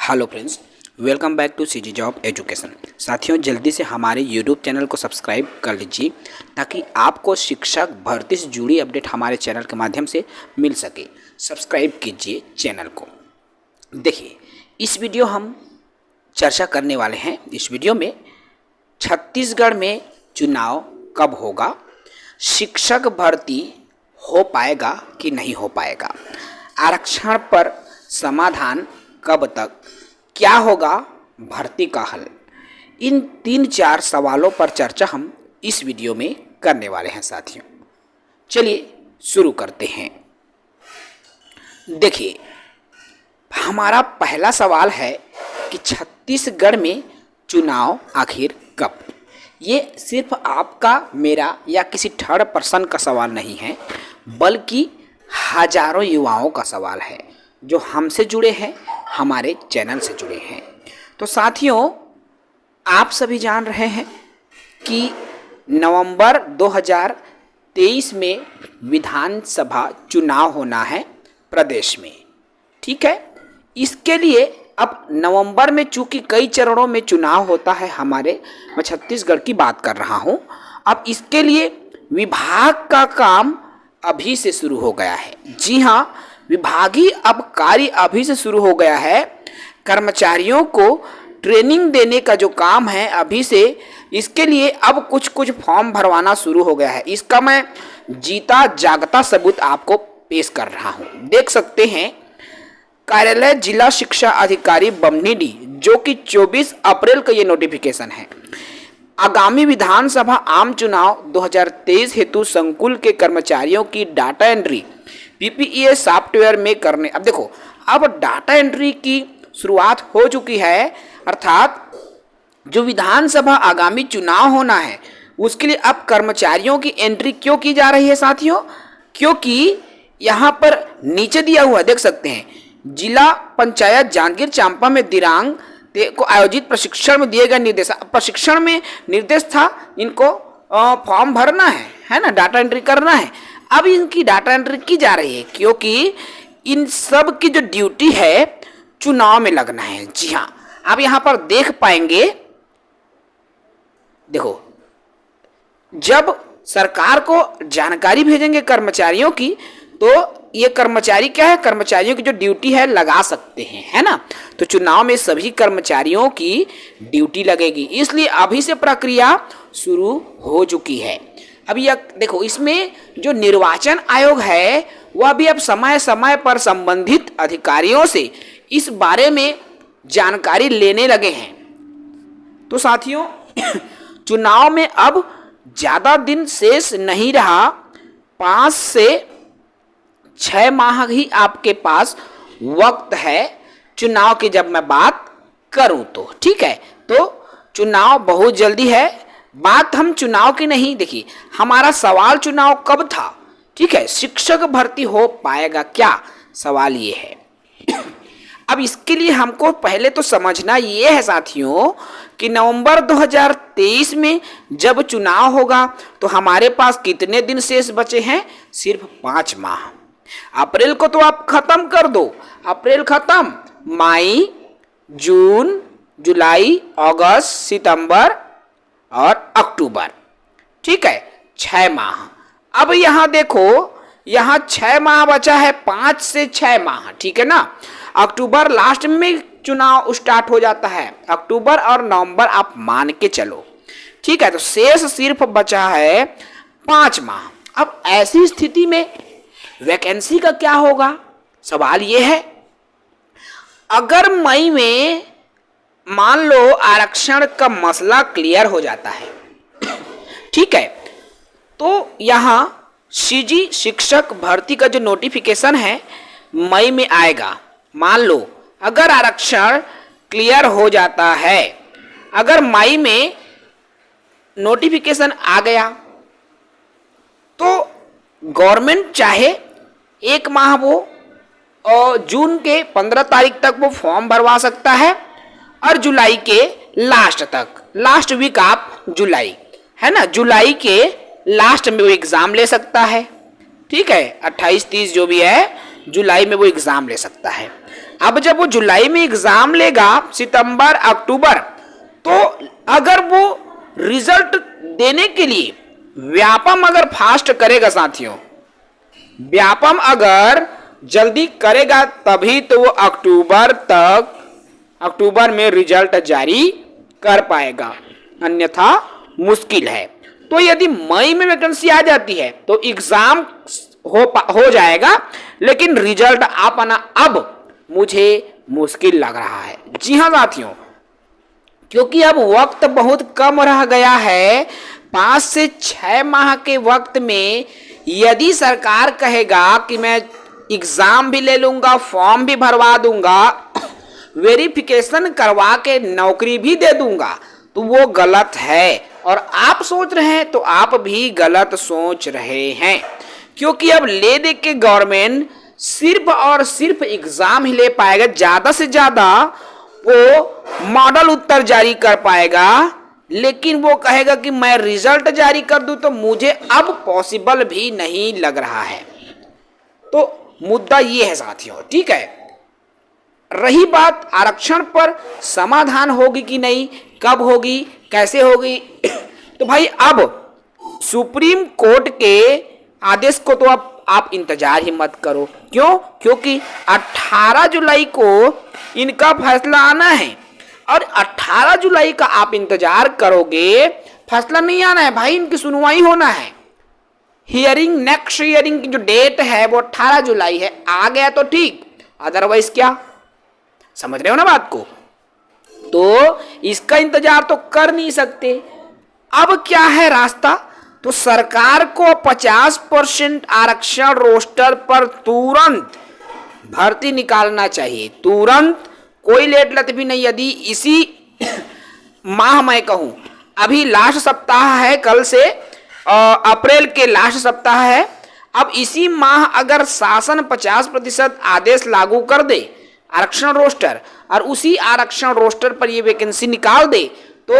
Hello friends, welcome back to CG job education. साथियों, जल्दी से हमारे यूट्यूब चैनल को सब्सक्राइब कर लीजिए ताकि आपको शिक्षक भर्ती से जुड़ी अपडेट हमारे चैनल के माध्यम से मिल सके। सब्सक्राइब कीजिए चैनल को। देखिए, इस वीडियो हम चर्चा करने वाले हैं। इस वीडियो में छत्तीसगढ़ में चुनाव कब होगा, शिक्षक भर्ती हो पाएगा कि नहीं हो पाएगा, आरक्षण पर समाधान कब तक, क्या होगा भर्ती का हल, इन 3-4 सवालों पर चर्चा हम इस वीडियो में करने वाले हैं। साथियों, चलिए शुरू करते हैं। देखिए, हमारा पहला सवाल है कि छत्तीसगढ़ में चुनाव आखिर कब। ये सिर्फ आपका, मेरा या किसी थर्ड पर्सन का सवाल नहीं है, बल्कि हजारों युवाओं का सवाल है जो हमसे जुड़े हैं, हमारे चैनल से जुड़े हैं। तो साथियों, आप सभी जान रहे हैं कि नवंबर 2023 में विधानसभा चुनाव होना है प्रदेश में। ठीक है, इसके लिए अब नवंबर में चूंकि कई चरणों में चुनाव होता है मैं छत्तीसगढ़ की बात कर रहा हूं। अब इसके लिए विभाग का काम अभी से शुरू हो गया है। जी हाँ, विभागीय अब कार्य अभी से शुरू हो गया है। कर्मचारियों को ट्रेनिंग देने का जो काम है अभी से, इसके लिए अब कुछ फॉर्म भरवाना शुरू हो गया है। इसका मैं जीता जागता सबूत आपको पेश कर रहा हूं। देख सकते हैं, कार्यालय जिला शिक्षा अधिकारी बमनीडी, जो कि 24 अप्रैल का ये नोटिफिकेशन है। आगामी विधानसभा आम चुनाव 2023 हेतु संकुल के कर्मचारियों की डाटा एंट्री पीपीईएस सॉफ्टवेयर में करने। अब देखो, अब डाटा एंट्री की शुरुआत हो चुकी है, अर्थात जो विधानसभा आगामी चुनाव होना है उसके लिए अब कर्मचारियों की एंट्री क्यों की जा रही है साथियों? क्योंकि यहाँ पर नीचे दिया हुआ देख सकते हैं, जिला पंचायत जांजगीर चांपा में दिनांक को आयोजित प्रशिक्षण में दिए गए निर्देश। प्रशिक्षण में निर्देश था इनको फॉर्म भरना है ना, डाटा एंट्री करना है। अब इनकी डाटा एंट्री की जा रही है क्योंकि इन सब की जो ड्यूटी है चुनाव में लगना है। जी हाँ, आप यहां पर देख पाएंगे, देखो, जब सरकार को जानकारी भेजेंगे कर्मचारियों की, तो ये कर्मचारी क्या है, कर्मचारियों की जो ड्यूटी है लगा सकते हैं, है ना। तो चुनाव में सभी कर्मचारियों की ड्यूटी लगेगी, इसलिए अभी से प्रक्रिया शुरू हो चुकी है। अब यह देखो, इसमें जो निर्वाचन आयोग है वह भी अब समय समय पर संबंधित अधिकारियों से इस बारे में जानकारी लेने लगे हैं। तो साथियों, चुनाव में अब ज्यादा दिन शेष नहीं रहा, 5 से 6 माह ही आपके पास वक्त है चुनाव की। जब मैं बात करूं तो ठीक है, तो चुनाव बहुत जल्दी है। बात हम चुनाव की नहीं, देखिए हमारा सवाल चुनाव कब था। ठीक है, शिक्षक भर्ती हो पाएगा क्या, सवाल ये है। अब इसके लिए हमको पहले तो समझना ये है साथियों कि नवंबर 2023 में जब चुनाव होगा तो हमारे पास कितने दिन शेष बचे हैं? सिर्फ 5 माह। अप्रैल को तो आप खत्म कर दो, अप्रैल खत्म, मई, जून, जुलाई, अगस्त, सितंबर और अक्टूबर। ठीक है, 6 माह। अब यहां देखो, यहां 6 माह बचा है, 5 से 6 माह। ठीक है ना, अक्टूबर लास्ट में चुनाव स्टार्ट हो जाता है, अक्टूबर और नवंबर आप मान के चलो। ठीक है, तो शेष सिर्फ बचा है 5 माह। अब ऐसी स्थिति में वैकेंसी का क्या होगा, सवाल यह है। अगर मई में मान लो आरक्षण का मसला क्लियर हो जाता है, ठीक है, तो यहां सीजी शिक्षक भर्ती का जो नोटिफिकेशन है मई में आएगा। मान लो अगर आरक्षण क्लियर हो जाता है, अगर मई में नोटिफिकेशन आ गया तो गवर्नमेंट चाहे 1 माह वो और जून के 15 तारीख तक वो फॉर्म भरवा सकता है और जुलाई के लास्ट तक, लास्ट वीक आप जुलाई, है ना, जुलाई के लास्ट में वो एग्जाम ले सकता है। ठीक है, 28-30 जो भी है जुलाई में वो एग्जाम ले सकता है। अब जब वो जुलाई में एग्जाम लेगा, सितंबर अक्टूबर, तो अगर वो रिजल्ट देने के लिए व्यापम अगर फास्ट करेगा साथियों, व्यापम अगर जल्दी करेगा तभी तो वो अक्टूबर में रिजल्ट जारी कर पाएगा, अन्यथा मुश्किल है। तो यदि मई में वैकेंसी आ जाती है तो एग्जाम हो जाएगा, लेकिन रिजल्ट आ पाना अब मुझे मुश्किल लग रहा है। जी हाँ साथियों, क्योंकि अब वक्त बहुत कम रह गया है। 5 से 6 माह के वक्त में यदि सरकार कहेगा कि मैं एग्जाम भी ले लूंगा, फॉर्म भी भरवा दूंगा, वेरिफिकेशन करवा के नौकरी भी दे दूंगा, तो वो गलत है। और आप सोच रहे हैं तो आप भी गलत सोच रहे हैं, क्योंकि अब ले दे के गवर्नमेंट सिर्फ और सिर्फ एग्जाम ही ले पाएगा, ज्यादा से ज्यादा वो मॉडल उत्तर जारी कर पाएगा, लेकिन वो कहेगा कि मैं रिजल्ट जारी कर दूं तो मुझे अब पॉसिबल भी नहीं लग रहा है। तो मुद्दा ये है साथियों, ठीक है। रही बात आरक्षण पर, समाधान होगी कि नहीं, कब होगी, कैसे होगी, तो भाई अब सुप्रीम कोर्ट के आदेश को तो आप इंतजार ही मत करो। क्यों? क्योंकि 18 जुलाई को इनका फैसला आना है, और 18 जुलाई का आप इंतजार करोगे, फैसला नहीं आना है भाई, इनकी सुनवाई होना है। हियरिंग, नेक्स्ट हियरिंग की जो डेट है वो 18 जुलाई है। आ गया तो ठीक, अदरवाइज क्या, समझ रहे हो ना बात को। तो इसका इंतजार तो कर नहीं सकते। अब क्या है रास्ता, तो सरकार को 50% आरक्षण रोस्टर पर तुरंत भर्ती निकालना चाहिए, तुरंत, कोई लेट लत भी नहीं। यदि इसी माह मैं कहूं, अभी लास्ट सप्ताह है, कल से अप्रैल के लास्ट सप्ताह है, अब इसी माह अगर शासन 50% आदेश लागू कर दे आरक्षण रोस्टर, और उसी आरक्षण रोस्टर पर ये वैकेंसी निकाल दे, तो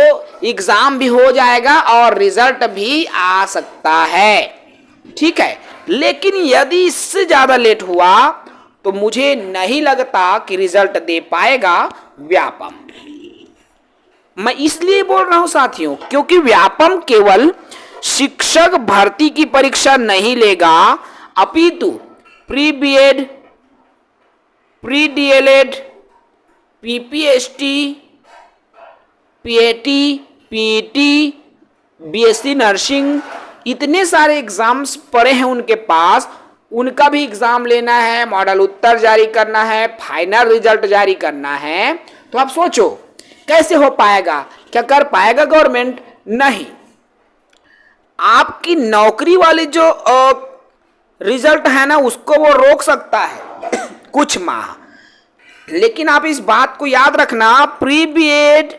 एग्जाम भी हो जाएगा और रिजल्ट भी आ सकता है, ठीक है। लेकिन यदि इससे ज्यादा लेट हुआ तो मुझे नहीं लगता कि रिजल्ट दे पाएगा व्यापम। मैं इसलिए बोल रहा हूं साथियों, क्योंकि व्यापम केवल शिक्षक भर्ती की परीक्षा नहीं लेगा, अपितु pre BEd, pre DElEd, PPST, PAT, PET, BSc nursing, इतने सारे एग्जाम्स पड़े हैं उनके पास, उनका भी एग्जाम लेना है, मॉडल उत्तर जारी करना है, फाइनल रिजल्ट जारी करना है। तो आप सोचो कैसे हो पाएगा, क्या कर पाएगा गवर्नमेंट? नहीं। आपकी नौकरी वाली जो रिजल्ट है ना, उसको वो रोक सकता है कुछ माह, लेकिन आप इस बात को याद रखना, प्री बीएड,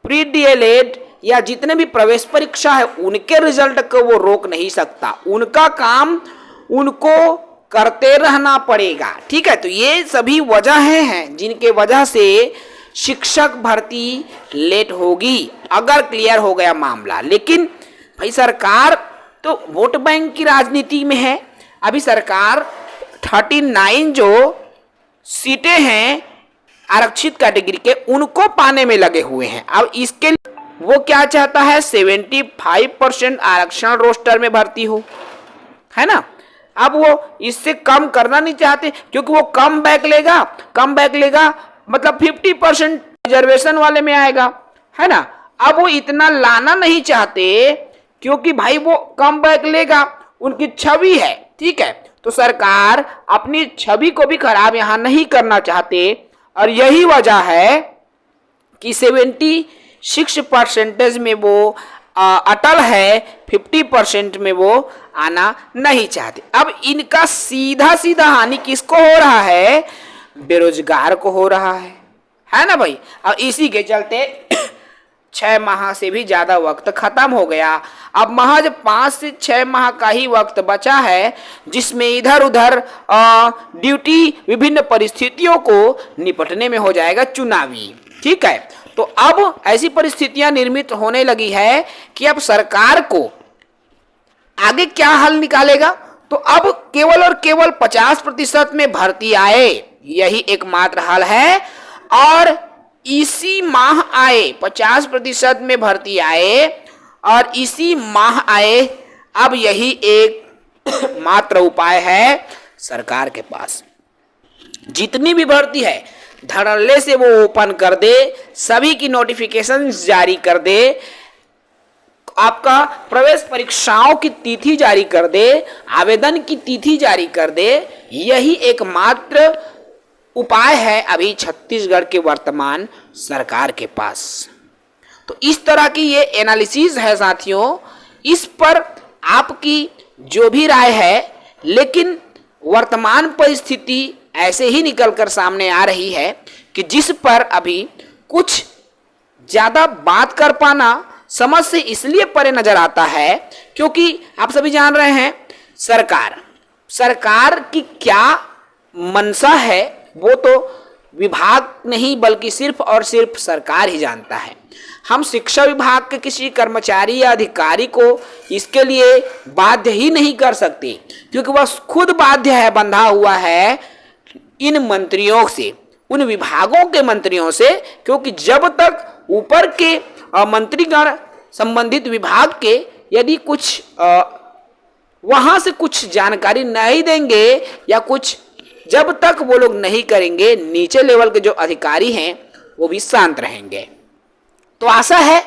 प्री डीएलएड या जितने भी प्रवेश परीक्षा है उनके रिजल्ट को वो रोक नहीं सकता, उनका काम उनको करते रहना पड़ेगा, ठीक है। तो ये सभी वजहें हैं जिनके वजह से शिक्षक भर्ती लेट होगी, अगर क्लियर हो गया मामला। लेकिन भाई सरकार तो वोट बैंक की राजनीति में है। अभी सरकार 39 जो सीटें हैं आरक्षित कैटेगरी के, उनको पाने में लगे हुए हैं। अब इसके लिए वो क्या चाहता है, 75% आरक्षण रोस्टर में भर्ती हो, है ना। अब वो इससे कम करना नहीं चाहते, क्योंकि वो कम बैक लेगा मतलब 50% रिजर्वेशन वाले में आएगा, है ना। अब वो इतना लाना नहीं चाहते, क्योंकि भाई वो कम बैक लेगा, उनकी छवि है, ठीक है। तो सरकार अपनी छवि को भी खराब यहां नहीं करना चाहते, और यही वजह है कि 76% में वो अटल है, 50% में वो आना नहीं चाहते। अब इनका सीधा सीधा हानि किसको हो रहा है? बेरोजगार को हो रहा है ना भाई। और इसी के चलते 6 माह से भी ज्यादा वक्त खत्म हो गया। अब महज 5 से 6 माह का ही वक्त बचा है, जिसमें इधर उधर ड्यूटी विभिन्न परिस्थितियों को निपटने में हो जाएगा चुनावी, ठीक है। तो अब ऐसी परिस्थितियां निर्मित होने लगी है कि अब सरकार को आगे क्या हल निकालेगा। तो अब केवल और केवल 50% में भर्ती आए, यही एकमात्र हल है। और इसी माह आए 50% में भर्ती आए और इसी माह आए, अब यही एक मात्र उपाय है सरकार के पास। जितनी भी भर्ती है धड़ल्ले से वो ओपन कर दे, सभी की नोटिफिकेशन जारी कर दे, आपका प्रवेश परीक्षाओं की तिथि जारी कर दे, आवेदन की तिथि जारी कर दे। यही एकमात्र उपाय है अभी छत्तीसगढ़ के वर्तमान सरकार के पास। तो इस तरह की ये एनालिसिस है साथियों, इस पर आपकी जो भी राय है, लेकिन वर्तमान परिस्थिति ऐसे ही निकलकर सामने आ रही है कि जिस पर अभी कुछ ज़्यादा बात कर पाना समझ से इसलिए परे नजर आता है क्योंकि आप सभी जान रहे हैं सरकार की क्या मंशा है वो तो विभाग नहीं बल्कि सिर्फ और सिर्फ सरकार ही जानता है। हम शिक्षा विभाग के किसी कर्मचारी या अधिकारी को इसके लिए बाध्य ही नहीं कर सकते क्योंकि वह खुद बाध्य है, बंधा हुआ है इन मंत्रियों से, उन विभागों के मंत्रियों से, क्योंकि जब तक ऊपर के मंत्रीगण संबंधित विभाग के यदि कुछ वहां से कुछ जानकारी नहीं देंगे या कुछ जब तक वो लोग नहीं करेंगे, नीचे लेवल के जो अधिकारी हैं वो भी शांत रहेंगे। तो आशा है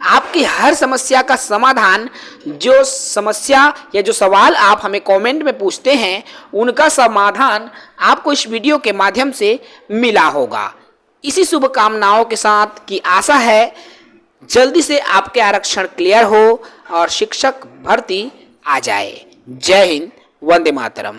आपकी हर समस्या का समाधान, जो समस्या या जो सवाल आप हमें कमेंट में पूछते हैं उनका समाधान आपको इस वीडियो के माध्यम से मिला होगा। इसी शुभकामनाओं के साथ की आशा है जल्दी से आपके आरक्षण क्लियर हो और शिक्षक भर्ती आ जाए। जय हिंद, वंदे मातरम।